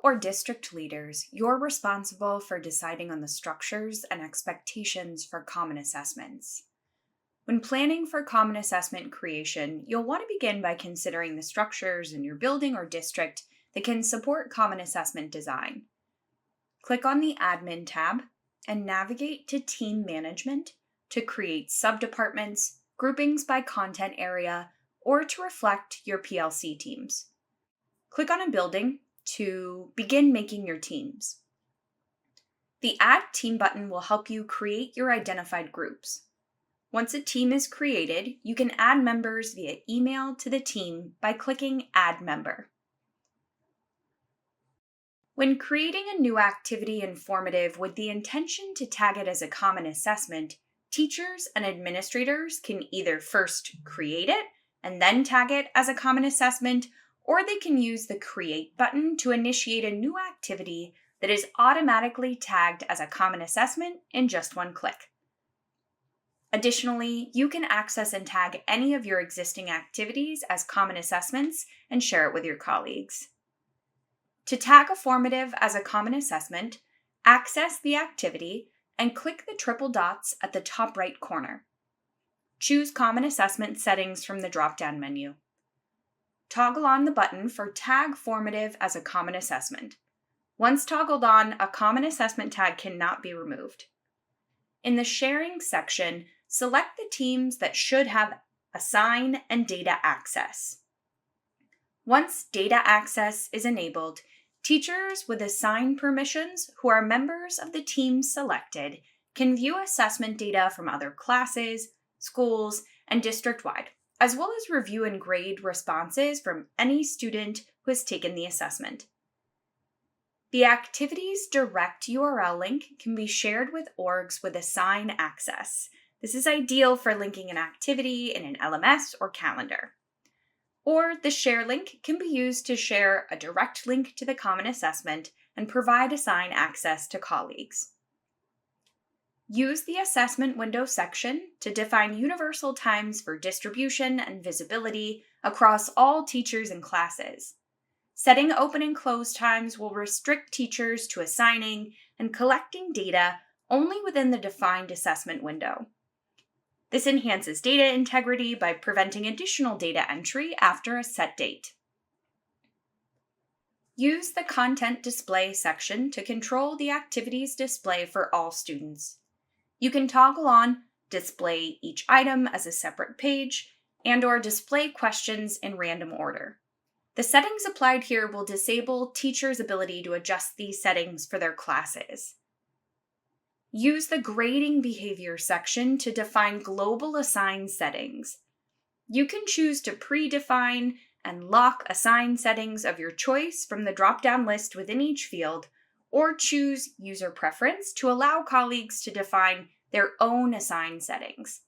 or district leaders, you're responsible for deciding on the structures and expectations for common assessments. When planning for common assessment creation, you'll want to begin by considering the structures in your building or district that can support common assessment design. Click on the Admin tab and navigate to Team Management to create subdepartments, groupings by content area, or to reflect your PLC teams. Click on a building to begin making your teams. The Add Team button will help you create your identified groups. Once a team is created, you can add members via email to the team by clicking Add Member. When creating a new activity in Formative with the intention to tag it as a common assessment, teachers and administrators can either first create it and then tag it as a common assessment, or they can use the Create button to initiate a new activity that is automatically tagged as a common assessment in just one click. Additionally, you can access and tag any of your existing activities as common assessments and share it with your colleagues. To tag a formative as a common assessment, access the activity and click the triple dots at the top right corner. Choose Common Assessment Settings from the drop-down menu. Toggle on the button for Tag Formative as a common assessment. Once toggled on, a common assessment tag cannot be removed. In the Sharing section, select the teams that should have Assign and Data Access. Once data access is enabled, teachers with assign permissions who are members of the team selected can view assessment data from other classes, schools, and district-wide, as well as review and grade responses from any student who has taken the assessment. The activity's direct URL link can be shared with orgs with assign access. This is ideal for linking an activity in an LMS or calendar. Or the share link can be used to share a direct link to the common assessment and provide assign access to colleagues. Use the assessment window section to define universal times for distribution and visibility across all teachers and classes. Setting open and close times will restrict teachers to assigning and collecting data only within the defined assessment window. This enhances data integrity by preventing additional data entry after a set date. Use the Content Display section to control the activity's display for all students. You can toggle on Display each item as a separate page and/or display questions in random order. The settings applied here will disable teachers' ability to adjust these settings for their classes. Use the Grading Behavior section to define global assign settings. You can choose to predefine and lock assign settings of your choice from the drop-down list within each field, or choose User Preference to allow colleagues to define their own assign settings.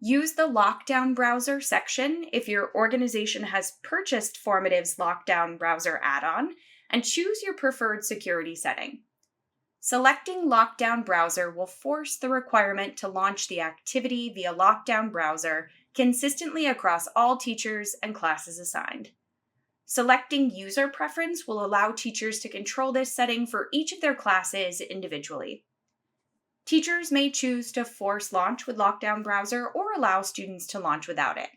Use the Lockdown Browser section if your organization has purchased Formative's Lockdown Browser add-on, and choose your preferred security setting. Selecting Lockdown Browser will force the requirement to launch the activity via Lockdown Browser consistently across all teachers and classes assigned. Selecting User Preference will allow teachers to control this setting for each of their classes individually. Teachers may choose to force launch with Lockdown Browser or allow students to launch without it.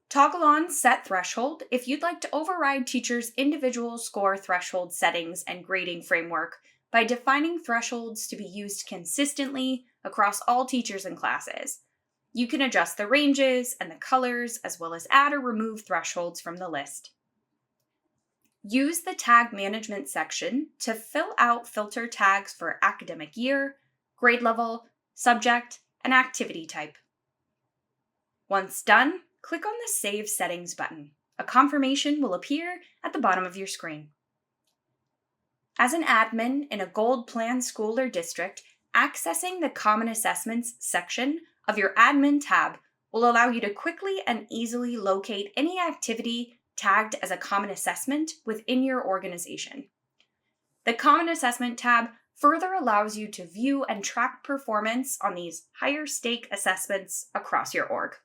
Toggle on Set Threshold if you'd like to override teachers' individual score threshold settings and grading framework by defining thresholds to be used consistently across all teachers and classes. You can adjust the ranges and the colors, as well as add or remove thresholds from the list. Use the Tag Management section to fill out filter tags for academic year, grade level, subject, and activity type. Once done, click on the Save Settings button. A confirmation will appear at the bottom of your screen. As an admin in a Gold Plan school or district, accessing the Common Assessments section of your Admin tab will allow you to quickly and easily locate any activity tagged as a common assessment within your organization. The Common Assessment tab further allows you to view and track performance on these higher stake assessments across your org.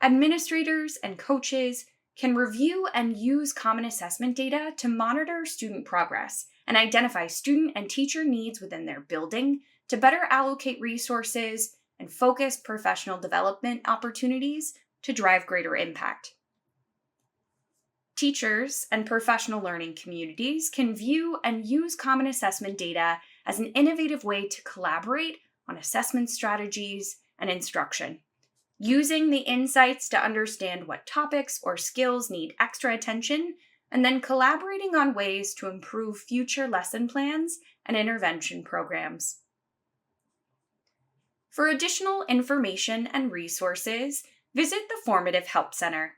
Administrators and coaches can review and use common assessment data to monitor student progress and identify student and teacher needs within their building to better allocate resources and focus professional development opportunities to drive greater impact. Teachers and professional learning communities can view and use common assessment data as an innovative way to collaborate on assessment strategies and instruction, using the insights to understand what topics or skills need extra attention, and then collaborating on ways to improve future lesson plans and intervention programs. For additional information and resources, visit the Formative Help Center